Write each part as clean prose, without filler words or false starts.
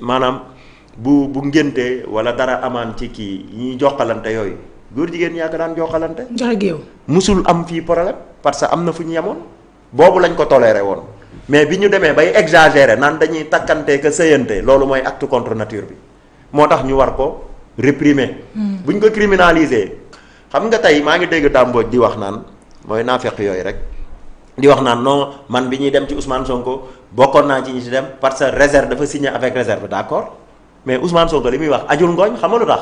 maanaam bu ngénte wala dara amaan ci kii ñiy jokkalante yooyu góor jigéen yaa ko daan jokkalante. joxe géew. musul am fii problème parce que am na fu ñu yemoon boobu lañ ko toléré woon mais bi ñu demee bay exagérer naan dañuy takkante que sëyante loolu mooy acte contre nature bi moo tax ñu war ko réprimer. buñ ko criminaliser xam nga tey maa ngi dégg Damboj di wax naan mooy naafeq yooyu rek di wax naan non man bi ñuy dem ci Ousmane Sonko bokkoon naa ci ñi ci dem parce que réserve dafa signé avec réserve d'accord. mais Ousmane Sonko li muy wax ajul ngooñ xam nga lu tax.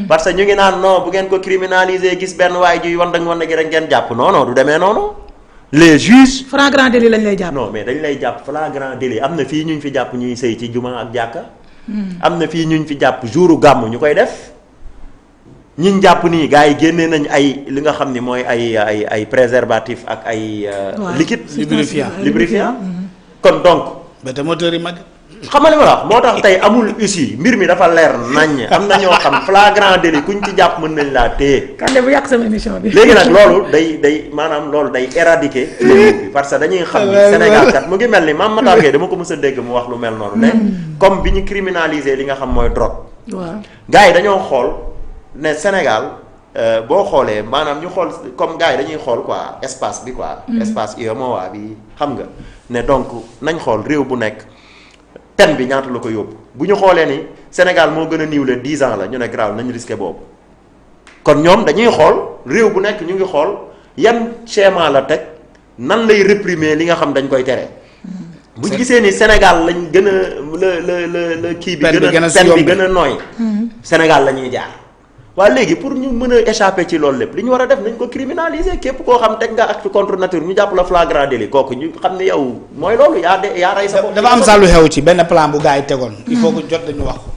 parce que ñu ngi naan non bu ngeen ko criminaliser gis benn waay juy wan gi rek ngeen jàpp non du demee noonu. les juges. flagrant délit lañ lay jàpp. non mais dañ lay jàpp flagrant délit am na fii ñu fi jàpp ñuy sëy ci juma ak jàkka. am na fii ñu fi jàpp jouru gàmm ñu koy def. ñiñ jàpp nii gars yi génnee nañ ay li nga xam ni mooy ay préservatif ak ay. liquide lubrifiant kon donc. bete moteur yi mag. xam nga li ma la wax moo tax tey amul ussi mbir mi dafa leer naññ am na ñoo xam flagrant délit kuñ ci jàpp mën nañ laa téye. kan de bu yàq sama émission bi. léegi nag loolu day maanaam loolu day éradiquer fléau bi parce que dañuy xam ni Sénégal kat mu ngi mel ni Mame Matar Gueye dama ko mës a dégg mu wax lu mel noonu. ne comme bi ñu criminaliser li nga xam mooy drogue. waaw gars yi dañoo xool ne Sénégal boo xoolee maanaam ñu xool comme gars yi dañuy xool quoi espace bi quoi. espace UEMOA bi xam nga ne donc nañ xool réew bu nekk. pen bi ñaata la ko yóbbu bu ñu xoolee ni Sénégal moo gën a niiwle 10 ans la ñu ne grave nañu risqué boobu kon ñoom dañuy xool réew bu nekk ñu ngi xool yan schéma la teg nan lay réprimer li nga xam dañ koy tere. bu ñu gisee ni Sénégal lañ gën a la kii bi gën a pen bi gën a nooy. Sénégal la ñuy jaar. waaye léegi pour ñu mën a échapper ci loolu lépp li ñu war a def nañ ko criminaliser képp koo xam teg nga acte contre nature ñu jàpp la flagrant délit kooku ñu xam ne yow mooy loolu yaa rey sa bopp. dafa am sax lu xew ci benn plan bu gars yi tegoon. il faut que jot dañu wax ko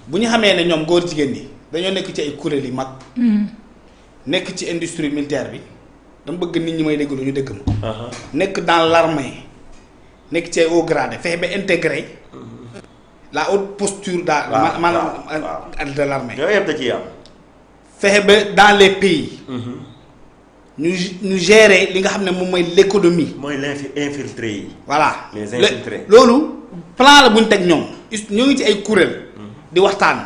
bu ñu xamee ne ñoom góor jigéen ñi dañoo nekk ci ay kuréel yu mag. nekk ci industrie militaire bi dama bëgg nit ñi may dégg lu ñu dégg ma. nekk dans l'armée nekk ci ay haut grade fexe ba intégré. la haute posture maanaam de l'armée. yooyu yëpp da ciy am. fexe ba dans les pays. ñu gérer li nga xam ne moom mooy l'économie. mooy infiltré yi. voilà les infiltrés. loolu plan la bu ñu teg ñoom ñoo ngi ci ay kuréel. di waxtaan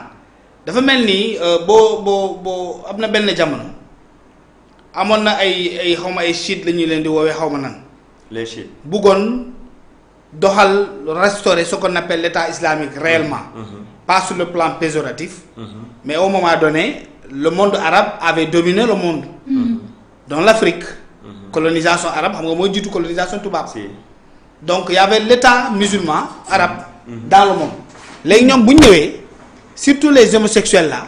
dafa mel ni boo am na benn jamono amoon na ay xaw ma ay chiites la ñuy leen di woowee xaw ma nan. les chiites buggoon. doxal restaurer ce qu'on appelle l'état islamique réellement pas sur le plan péjoratif mais au moment donné le monde arabe avait dominé le monde dans l'Afrique colonisation arabe xam nga mooy jiitu colonisation tubaab donc il y avait l'état musulman arabe dans le monde léegi ñoom bu ñu ñëwee surtout les homosexuels là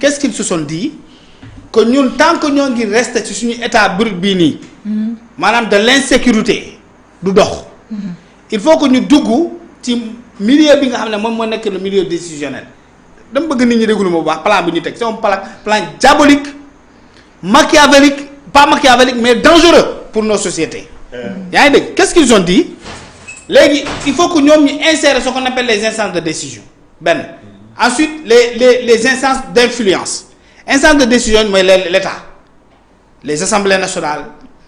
qu'est-ce qu'ils se sont dit que ñun tant que ñoo ngi rester ci suñu état brut bii nii maanaam de l'insécurité du dox il faut que ñu dugg ci milieu bi nga xam ne moom moo nekk le milieu décisionnel dama bëgg nit ñi déglu ma bu baax plan bi ñu teg c'est un plan diabolique machiavélique pas machiavélique mais dangereux pour nos sociétés. yaa ngi dégg qu'est-ce qu'ils ont dit léegi il faut que ñoom ñu insérer ce qu'on appelle les instances de décision benn ensuite les instances d'influence instances de décision mooy l'État les assemblées nationales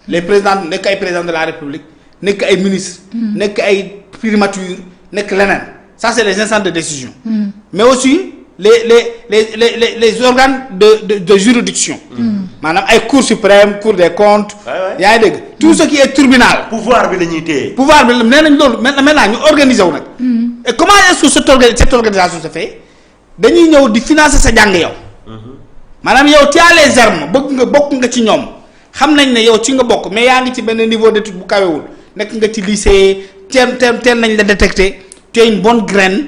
les présidents nekk ay présidents de la République. nekk ay ministre nekk ay primature nekk leneen ça c'est les instances de décision mais aussi les organes de juridiction maanaam ay cour suprême cour des comptes yaa ngi dégg tout ce qui est tribunal pouvoir bi la ñuy téye pouvoir bi nee nañ loolu maintenant ñu organiser wu nag et comment est-ce que cette organisation se fait dañuy ñëw di financer sa jàng yow maanaam yow tu as les armes bokk nga ci ñoom xam nañ ne yow ci nga bokk mais yaa ngi ci benn niveau d'étude bu kawewul nekk nga ci lycée teel nañ la détecter tu es une bonne graine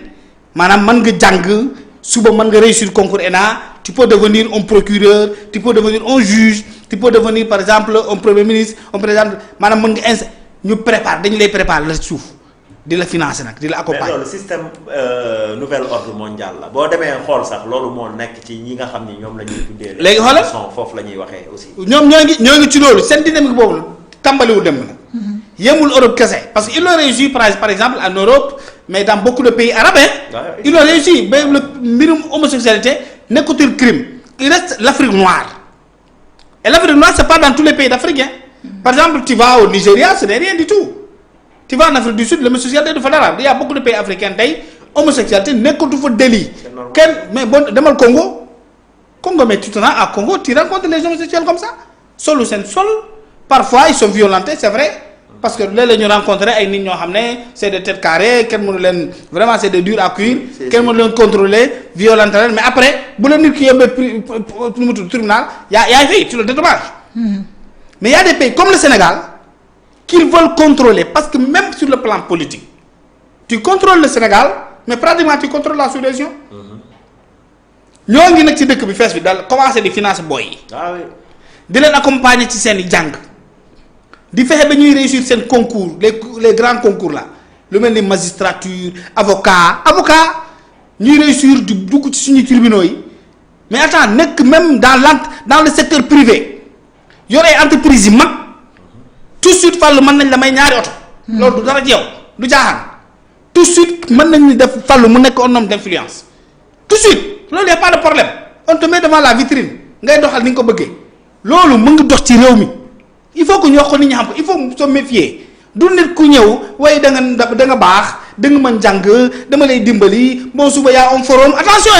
maanaam mën nga jàng suba mën nga réussir concours ENA tu peux devenir un procureur tu peux devenir un juge tu peux devenir par exemple un premier ministre un président maanaam mën nga ñu prépare dañu lay préparer la suuf di la financer nag di la accompagner. mais loolu système nouvel ordre mondial la boo demee xool sax loolu moo nekk ci ñi nga xam ni ñoom la ñuy tuddee. léegi xoolal foofu la ñuy waxee aussi. ñoom ñoo ngi ci loolu seen dynamique boobu tàmbaliwul dem na. yemul Europe kese parce que ils l'ont réussi par exemple en Europe mais dans beaucoup de pays arabes ils l'ont réussi ba le mbirum homosexualité nekkatul crime il reste l'Afrique noire et l'Afrique noire c'est pas dans tous les pays d'Afrique par exemple tu vas au Nigeria ce n'est rien du tout tu vas en Afrique du Sud l'homosexualité du fa dara il y a beaucoup de pays africains tey homosexualité nekkatu fa délit kenn mais bon demal Congo mais tu te rends à Congo tu rencontres les homosexuels comme ça solu seen sol parfois ils sont violentés c'est vrai parce que léeg-léeg ñu rencontrer ay nit ñoo xam ne c'est des têtes carrées kenn mënu leen vraiment c'est des durs à cuire kenn mënu leen contrôler violenter leen mais après bu la nit ki yóbbee nu mu tudd tribunal yaay fay tu le dédommages mais il y a des pays comme le Sénégal qu'ils veulent contrôler parce que même sur le plan politique tu contrôles le Sénégal mais pratiquement tu contrôles la sous-région ñoo ngi nag ci dëkk bi fees bi dal commencer di financer boy yi di leen accompagner ci seen i jàng di fexe ba ñuy réussir seen concours les grands concours là lu mel ni magistrature avocat ñuy réussir di dugg ci suñu tribunaux yi mais attends nekk même dans le secteur privé yor ay entreprises yi mag tout de suite fàllu mën nañ la may ñaari oto loolu du dara jeew du jaaxaan tout de suite mën nañu def fàllu mu nekk un homme d'influence tout de suite loolu y a pas de problème on te met devant la vitrine ngay doxal ni nga ko bëggee loolu mu ngi dox ci réew mi il faut que ñu wax ko nit ñi xam ko il faut se méfier du nit ku ñëw waaye da nga baax da nga mën jàng dama lay dimbali bon suba y'a un forum attention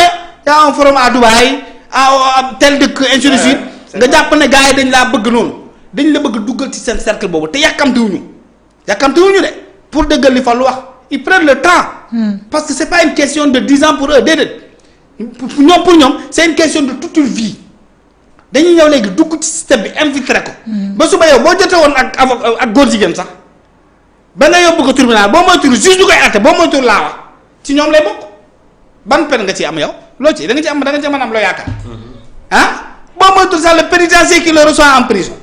y'a un forum à Dubaï à tel dëkk ainsi de suite nga jàpp ne gars yi dañ laa bëgg noonu dañ la bëgg duggal ci seen cercle boobu te yàkkamtiwuñu de pour dëggal li fa lu wax ils prennent le temps parce que c'est pas une question de 10 ans pour eux déedéet pour ñoom c'est une question de toute une vie dañuy ñëw léegi dugg ci système bi infiltré ko ba suba yow boo jotee woon ak góor jigéen sax ba nga yóbbu ko tribunal boo moytuwul juge du koy àtte boo moytuwul laa wax ci ñoom lay bokk ban peine nga ci am yow loo ci da nga ci mën a am loo yaakaar boo moytuwul sax le pénitencier qui le reçoit en prison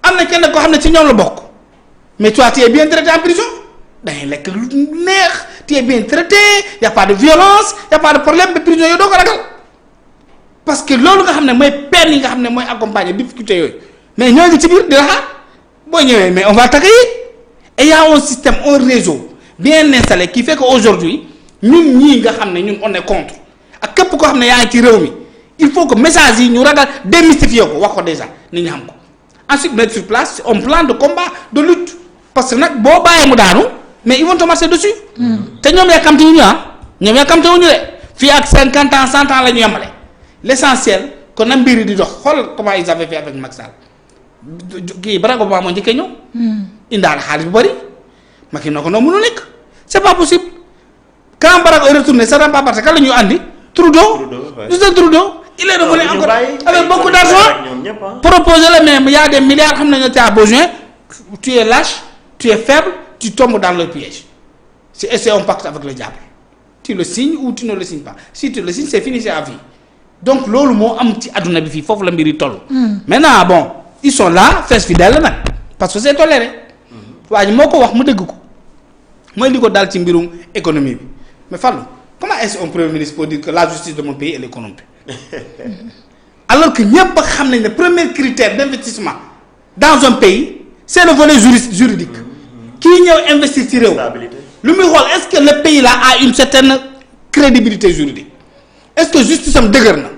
am na kenn koo xam ne ci ñoom la bokk mais toi tu es bien traité en prison dangay lekk lu neex tu es bien traité y a pas de violence y a pas de problème ba prison yow doo ko ragal parce que loolu nga xam ne mooy peine yi nga xam ne mooy accompagner difficulté yooyu mais ñoo ngi ci biir di la xaar boo ñëwee mais on va t'accueillir et y a un système un réseau bien installé qui fait que aujourd'hui ñun ñii nga xam ne ñun on est contre ak képp koo xam ne yaa ngi ci réew mi il faut que message yi ñu ragal démystifier ko wax ko déjà nit ñi xam ko ensuite mettre sur place un plan de combat de lutte parce que nag boo bàyyee mu daanu mais ils vont te marcher dessus te ñoom yàkkamte wuñu ñoom yàkkamte wuñu de fii ak 50 ans 100 ans la ñu yemale l'essentiel kon na mbir yi di dox xool comment ils avaient fait avec Macky Sall kii Barack Obama moo njëkkee ñëw indaale xaalis bu bëri Macky na ko noonu mënu nekk c'est pas possible quand Barack est retourné ça n'a pas passé kan la ñu andi Trudeau il est revenu encore avec beaucoup d'argent proposé le même il y a des milliards xam nañu tu as besoin tu es lâche tu es faible tu tombes dans le piège c'est un pacte avec le diable tu le signes ou tu ne le signes pas si tu le signes c'est fini c'est à vie donc loolu moo am ci adduna bi fii foofu la mbir yi toll. maintenant bon ils sont là fees fidèle nag parce que c'est toléré waa ji moo ko wax mu dëgg ko mooy li ko daal ci mbirum économie bi mais Fallou comment est-ce un premier ministre peut dire que la justice de mon pays elle est corrompue alors que ñëpp a xam nañ ne premier critère d'investissement dans un pays c'est le volet juridique kii ñëw investir ci réew lu muy xool est-ce que le pays là a une certaine crédibilité juridique est-ce que justice am dëgër na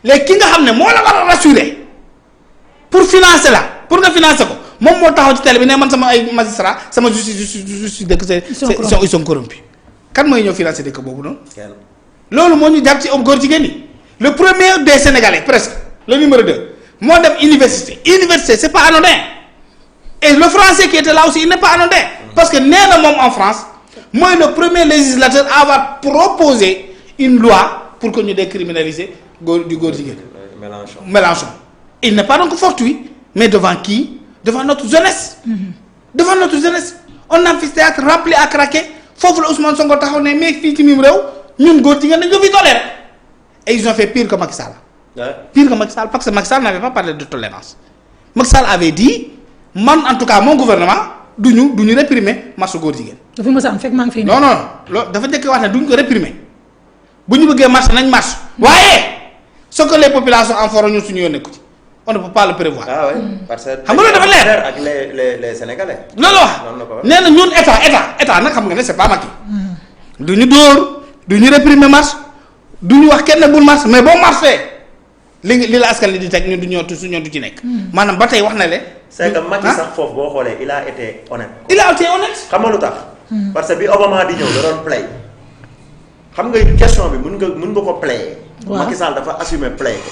léegi ki nga xam ne moo la war a rassurer pour financer la pour nga financer ko moom moo taxaw ci télé bi ne man sama ay magistrat sama justice dëkk ils sont corrompus kan mooy ñëw financer dëkk boobu noonu loolu moo ñu jàpp ci góor jigéen ñi le premier des Sénégalais presque le numéro 2 moo dem université c'est pas anodin et le français qui était là aussi il n'est pas anodin parce que nee na moom en France mooy le premier législateur à avoir proposé une loi pour que ñu décriminaliser góor jigéen Mélenchon il n'est pas donc fortuit mais devant qui devant notre jeunesse devant notre jeunesse on amphithéâtre rempli à craquer foofu la Ousmane Sonko taxaw ne mais fii ci mim réew ñun góor jigéen dañ ko fi toléré et ils ont fait pire que Macky Sall pire que Macky Sall parce que Macky Sall n'avait pas parlé de tolérance Macky Sall avait dit man en tout cas mon gouvernement duñu réprimer marche góor jigéen dafa mës a am fekk maa ngi fi non loolu dafa njëkk wax ne duñ ko réprimer bu ñu bëggee marche nañ marche waaye ce que les populations en feront ñun suñu yoon nekku ci on ne peut pas le prévoir. ah oui parce que. xam nga loolu dafa leer ak les sénégalais. loolu wax nee na ñun état nag xam nga ne c'est pas Macky. du ñu dóor du ñu réprimer marche du ñu wax kenn bul marche mais boo marché li la askan li di teg ñun du ñoo du ci nekk. maanaam ba tey wax na le. c'est que Macky sax foofu boo xoolee il a été honnête. il a été honnête. xam nga lu tax. parce que bi Obama di ñëw da doon play. xam nga question bi mën nga ko play. waaw Macky Sall dafa assumer play ko.